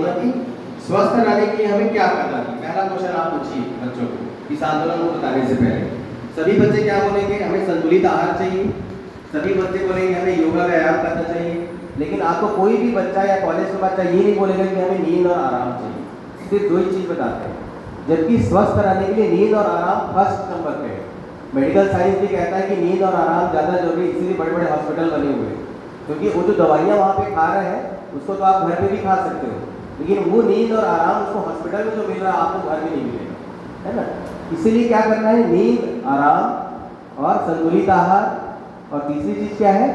बोला कि स्वस्थ रहने के लिए हमें क्या करना चाहिए। पहला क्वेश्चन आप पूछिए बच्चों को इस आंदोलन को बताने से पहले। सभी बच्चे क्या बोलेंगे, हमें संतुलित आहार चाहिए। सभी बच्चे बोलेंगे हमें योगा व्यायाम करना चाहिए। लेकिन आपको कोई भी बच्चा या कॉलेज का बच्चा ये नहीं बोलेगा कि हमें नींद और आराम चाहिए। सिर्फ दो ही चीज़ बताते हैं, जबकि स्वस्थ रहने के लिए नींद और आराम फर्स्ट नंबर पे है। मेडिकल साइंस भी कहता है कि नींद और आराम ज़्यादा जरूरी, इसीलिए बड़े बड़े हॉस्पिटल बने हुए हैं। क्योंकि वो जो दवाइयाँ वहाँ पे खा रहे हैं उसको तो आप घर पे भी खा सकते हो, लेकिन वो नींद और आराम उसको हॉस्पिटल में जो मिल रहा है आपको घर में नहीं मिलेगा, है ना। इसीलिए क्या करना है, नींद, आराम और संतुलित आहार। और तीसरी चीज़ क्या है,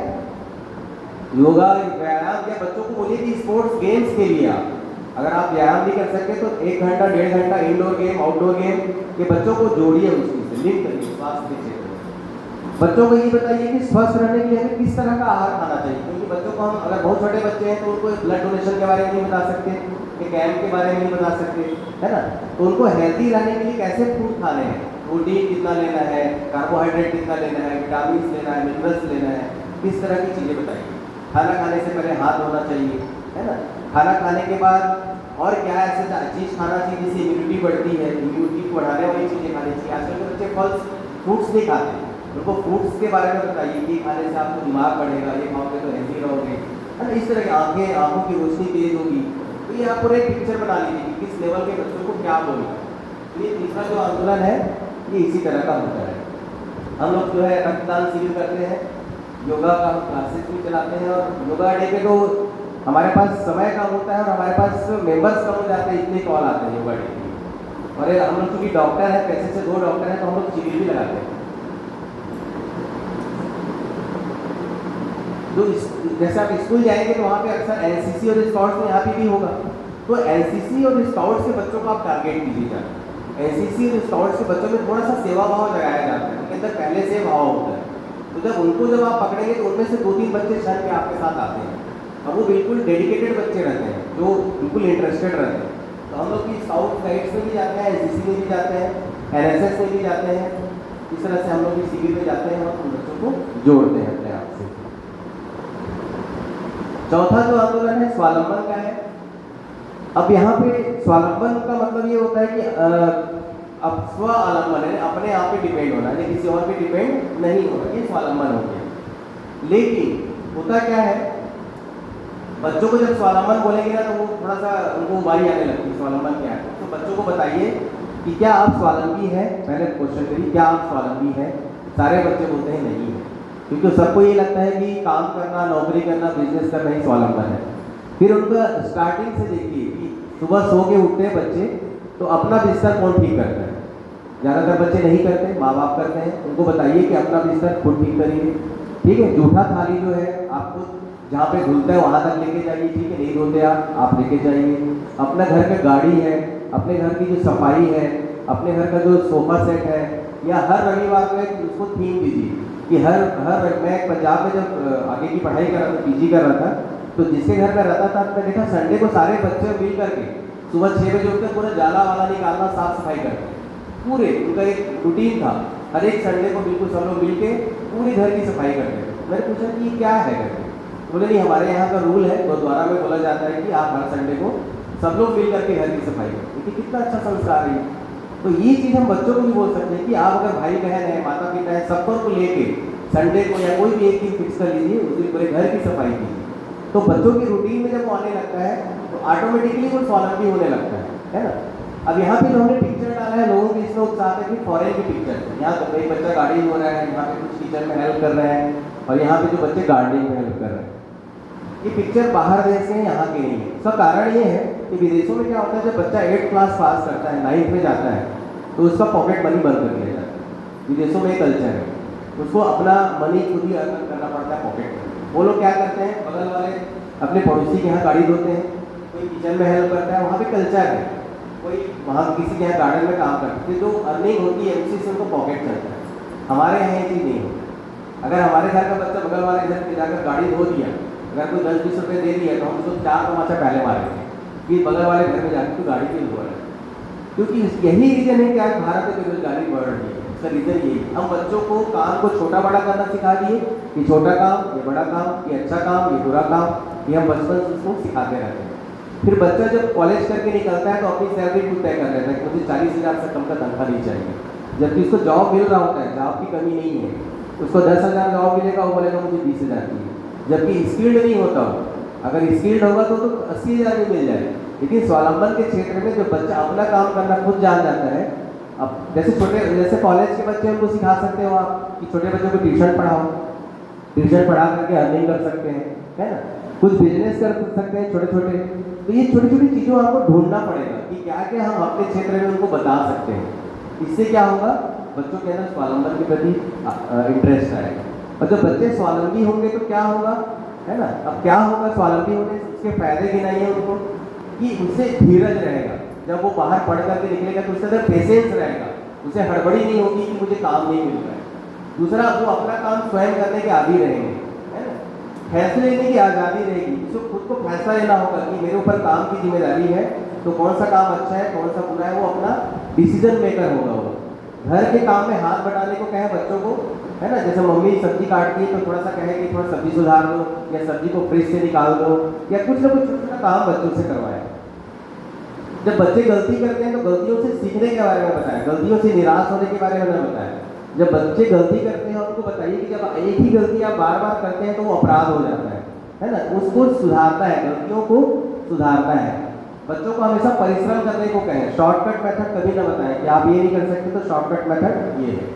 योगा व्यायाम। या बच्चों को बोलिए कि स्पोर्ट्स गेम्स के लिए आप अगर आप व्यायाम नहीं कर सकते तो 1 घंटा 1.5 घंटा इंडोर गेम आउटडोर गेम ये बच्चों को जोड़िए, उसकी से लिंक करिए स्वास्थ्य के क्षेत्र में। बच्चों को ये बताइए कि स्वस्थ रहने के लिए हमें किस तरह का आहार खाना चाहिए। क्योंकि बच्चों को हम अगर बहुत छोटे बच्चे हैं तो उनको ब्लड डोनेशन के बारे में नहीं बता सकते, कैंप के बारे में नहीं बता सकते, है ना। तो उनको हेल्दी रहने के लिए कैसे फूड खाने हैं, प्रोटीन कितना लेना है, कार्बोहाइड्रेट कितना लेना है, विटामिन लेना है, मिनरल्स लेना है, किस तरह की चीज़ें बताइए। खाना खाने से पहले हाथ धोना चाहिए, है ना। खाना खाने के बाद और क्या ऐसा चीज़ खाना चाहिए जिससे इम्यूनिटी बढ़ती है, इम्यूनिटी को बढ़ाने वाली चीज़ें खानी चाहिए। आजकल के बच्चे फल्स फ्रूट्स नहीं खाते, उनको फ्रूट्स के बारे में बताइए कि खाने से आपको दिमाग बढ़ेगा, ये खाओगे तो हेल्दी रहोगे, है ना। इस तरह की आँखों की रोशनी तेज होगी। तो ये आप पूरा एक पिक्चर बना लीजिए कि किस लेवल के बच्चों को क्या बोलना। तो ये तीसरा जो आंदोलन है ये इसी तरह का होता है। हम लोग जो है रक्तदान शिविर करते हैं, योगा का क्लासेस भी चलाते हैं। और योगा डे पे तो हमारे पास समय कम होता है और हमारे पास मेंबर्स कम हो जाते हैं, इतने कॉल आते हैं योगा डे के। और हम लोग क्योंकि डॉक्टर हैं, पैसे से 2 डॉक्टर हैं, तो हम लोग शिविर भी लगाते हैं। तो जैसे आप स्कूल जाएंगे तो वहाँ पे अक्सर एनसीसी और स्काउट्स में यहाँ पे भी होगा। तो एनसीसी और स्काउट्स के बच्चों को आप टारगेट कीजिएगा। एनसीसी और स्काउट्स के बच्चों में थोड़ा सा सेवा भाव जगाया जाता है, उनके अंदर पहले से भाव होता है। तो जब आप पकड़ेंगे तो उनमें से 2-3 बच्चे क्षण के आपके साथ आते हैं। अब वो बिल्कुल डेडिकेटेड बच्चे रहते हैं जो बिल्कुल इंटरेस्टेड रहते हैं। तो हम लोग की स्काउट गाइड्स में भी जाते हैं, एनसीसी में भी जाते हैं, एनएसएस में भी जाते हैं। इस तरह से हम लोग भी शिविर में जाते हैं और उन बच्चों को जोड़ते हैं अपने आप से। चौथा जो आंदोलन है स्वावलंबन का है। अब यहाँ पे स्वावलंबन का मतलब ये होता है कि अब स्वावलंबन है, अपने आप पे डिपेंड होना है, किसी और पे डिपेंड नहीं होना, ये स्वावलंबन हो गया। लेकिन होता क्या है, बच्चों को जब स्वावलंबन बोलेंगे ना तो वो थोड़ा सा उनको उबारी आने लगती है, स्वावलंबन क्या है। तो बच्चों को बताइए कि क्या आप स्वावलंबी हैं, पहले क्वेश्चन करिए क्या आप स्वावलंबी हैं। सारे बच्चे बोलते हैं नहीं है, क्योंकि सबको ये लगता है कि काम करना, नौकरी करना, बिजनेस करना ही स्वावलंबन है। फिर उनका स्टार्टिंग से देखिए कि सुबह सो के उठते हैं बच्चे तो अपना बिस्तर कौन ठीक करता है। ज़्यादातर बच्चे नहीं करते, माँ बाप करते हैं। उनको बताइए कि अपना बिस्तर खुद ठीक करिए, ठीक है। जूठा थाली जो है आपको जहाँ पे धुलता है वहाँ तक लेके जाइए, ठीक है। नहीं धुलते आप लेके जाइए। अपना घर में गाड़ी है, अपने घर की जो सफाई है, अपने घर का जो सोफा सेट है, या हर रविवार में उसको थीम दीजिए कि हर मैं पंजाब में जब आगे की पढ़ाई कर रहा था, पीजी कर रहा था, तो जिसके घर में रहता था मैं देखा संडे को सारे बच्चे मिल करके सुबह 6 बजे उठकर पूरा जाला वाला निकालना, साफ सफाई करते, पूरे उनका एक रूटीन था। हर एक संडे को बिल्कुल सब लोग मिल के पूरी घर की सफाई करते थे। मैंने पूछा कि क्या है करके, बोले नहीं हमारे यहाँ का रूल है, गुरुद्वारा में बोला जाता है कि आप हर संडे को सब लोग मिल करके घर की सफाई करें। देखिए कितना अच्छा संस्कार है। तो ये चीज़ हम बच्चों को भी बोल सकते हैं कि आप अगर भाई बहन है, माता पिता है, सबको को लेके संडे को या कोई भी एक दिन फिक्स कर लीजिए, उस दिन पूरे घर की सफाई कीजिए। तो बच्चों की रूटीन में जब वो आने लगता है तो ऑटोमेटिकली वो स्वावलंबी होने लगता है ना। अब यहाँ पे जो हमने पिक्चर डाला है, लोगों के इसमें उत्साह है कि फॉरेन की पिक्चर है। यहाँ तो एक बच्चा गाड़ी हो रहा है, यहाँ पे कुछ किचन में हेल्प कर रहे हैं, और यहाँ पे जो बच्चे गार्डनिंग में हेल्प कर रहे हैं। ये पिक्चर बाहर देश के हैं, यहाँ के नहीं है। उसका कारण ये है कि विदेशों में क्या होता है, जब बच्चा 8th क्लास पास करता है, 9th में जाता है, तो उसका पॉकेट मनी बंद कर दिया जाता है। विदेशों में एक कल्चर है, उसको अपना मनी खुद ही अर्न करना पड़ता है पॉकेट में। वो लोग क्या करते हैं, बगल वाले अपने पड़ोसी के यहाँ गाड़ी धोते हैं, कोई किचन में हेल्प करता है, वहाँ पे कल्चर है। कोई वहाँ किसी के यहाँ गार्डन में काम करते हैं, जो अर्निंग होती है उसी से उनको पॉकेट चलता है। हमारे यहाँ ये चीज़ नहीं होती। अगर हमारे घर का बच्चा बगल वाले घर पे जाकर गाड़ी धो दिया, अगर कोई 10-20 रुपये दे दिया तो हम उसको 4 तमाचा पहले मारेंगे कि बगल वाले घर में जाकर तो गाड़ी क्यों धो रहा है। क्योंकि यही रीज़न है कि आज भारत में बेरोजगारी बढ़ रही है। इसका रीज़न यही, हम बच्चों को काम को छोटा बड़ा करना सिखा दिए कि छोटा काम ये बड़ा काम, ये अच्छा काम ये बुरा काम, ये हम बचपन से उसको सिखाते रहते हैं। फिर बच्चा जब कॉलेज करके निकलता है तो अपनी सैलरी खुद तय कर लेता है कि मुझे 40,000 से कम का तनख्वाह नहीं चाहिए, जबकि उसको जॉब मिल रहा होता है, जॉब की कमी नहीं है, उसको 10,000 जॉब मिलेगा, वो बोलेगा मुझे 20,000 चाहिए, जबकि स्किल्ड नहीं होता हो। अगर स्किल्ड होगा तो 80,000 भी मिल जाए। लेकिन स्वावलंबन के क्षेत्र में जो बच्चा अपना काम करना खुद जान जाता है, अब जैसे कॉलेज के बच्चे उनको सिखा सकते हो आप कि छोटे बच्चों को ट्यूशन पढ़ाओ, ट्यूशन पढ़ा करके अर्निंग कर सकते हैं, है ना, कुछ बिजनेस कर सकते हैं छोटे छोटे। तो ये छोटी छोटी चीज़ों आपको ढूंढना पड़ेगा कि क्या क्या हम अपने क्षेत्र में उनको बता सकते हैं। इससे क्या होगा, बच्चों के अंदर स्वावलंबन के प्रति इंटरेस्ट आएगा। और जब बच्चे स्वावलंबी होंगे तो क्या होगा, है ना, अब क्या होगा स्वावलंबी होने से, उसके फायदे गिनाइए उनको कि उनसे धीरज रहेगा, जब वो बाहर पढ़ करके निकलेगा तो उसके अंदर पेशेंस रहेगा, उसे हड़बड़ी नहीं होगी कि मुझे काम नहीं मिल रहा है। दूसरा, वो अपना काम स्वयं करने के आदी रहेंगे, है ना, फैसले लेने की आज़ादी रहेगी, उसको खुद को फैसला लेना होगा कि मेरे ऊपर काम की जिम्मेदारी है, तो कौन सा काम अच्छा है कौन सा बुरा है, वो अपना डिसीजन मेकर होगा। वो घर के काम में हाथ बटाने को कहे बच्चों को, है ना, जैसे मम्मी सब्जी काटती है तो थोड़ा सा कहे कि थोड़ा सब्जी सुधार दो, या सब्जी को फ्रिज से निकाल दो, या कुछ ना कुछ छोटा काम बच्चों से करवाए। जब बच्चे गलती करते हैं तो गलतियों से सीखने के बारे में बताएं, गलतियों से निराश होने के बारे में न बताएं। जब बच्चे गलती करते हैं उनको बताइए कि जब एक ही गलती आप बार बार करते हैं तो वो अपराध हो जाता है ना, उसको सुधारता है, गलतियों को सुधारता है। बच्चों को हमेशा परिश्रम करने को कहें, शॉर्टकट मेथड कभी ना बताएं कि आप ये नहीं कर सकते तो शॉर्टकट मेथड ये है।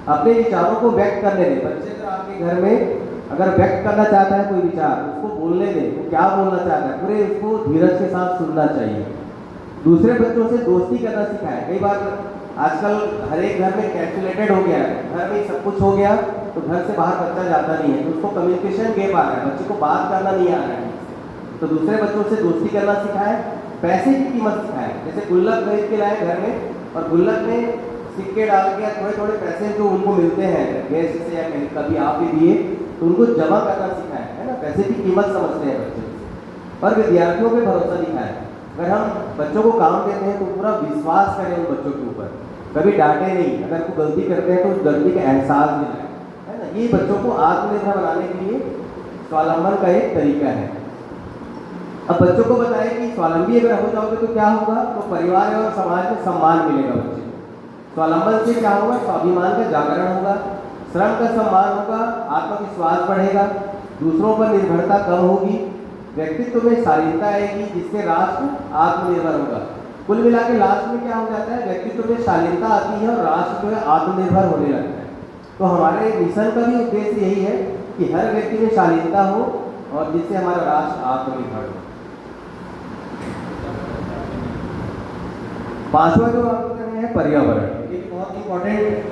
अपने विचारों को व्यक्त करने दें। बच्चे अगर आपके घर में अगर व्यक्त करना चाहता है कोई विचार, उसको बोलने दें, वो क्या बोलना चाहता है पूरे उसको धीरज के साथ सुनना चाहिए। दूसरे बच्चों से दोस्ती करना सिखाएं। कई बार आजकल हर एक घर में कैलकुलेटेड हो गया है, घर में सब कुछ हो गया तो घर से बाहर बच्चा जाता नहीं है, तो उसको कम्युनिकेशन गैप आ रहा है, बच्चे को बात करना नहीं आ रहा है, तो दूसरे बच्चों से दोस्ती करना सिखाएं। पैसे की कीमत सिखाएं, जैसे गुल्लक खरीद के लाए घर में और गुल्लक में सिक्के डाल के थोड़े थोड़े पैसे जो उनको मिलते हैं गैस से या कहीं कभी आप भी दिए तो उनको जमा करना सिखाएं, है ना, पैसे की कीमत समझते हैं बच्चे। और विद्यार्थियों पे भरोसा दिखाएं। अगर हम बच्चों को काम देते हैं तो पूरा विश्वास करें उन बच्चों के ऊपर, कभी डांटे नहीं, अगर वो गलती करते हैं तो उस गलती का एहसास दिलाएं, है ना। ये बच्चों को आत्मनिर्भर बनाने के लिए स्वावलंबन का एक तरीका है। अब बच्चों को बताएं कि स्वावलंबी अगर हो जाओगे तो क्या होगा, तो परिवार और समाज में सम्मान मिलेगा बच्चे को। स्वावलंबन से क्या होगा, स्वाभिमान का जागरण होगा, श्रम का सम्मान होगा, आत्मविश्वास बढ़ेगा, दूसरों पर निर्भरता कम होगी, व्यक्तित्व में शालीनता आएगी, जिससे राष्ट्र आत्मनिर्भर होगा। कुल मिला के लास्ट में क्या हो जाता है, व्यक्तित्व में शालीनता आती है और राष्ट्र जो है आत्मनिर्भर होने लगता है। तो हमारे मिशन का भी उद्देश्य यही है कि हर व्यक्ति में शालीनता हो और जिससे हमारा राष्ट्र आत्मनिर्भर हो। पांचवा जो आपको करना है पर्यावरण, ये बहुत इंपॉर्टेंट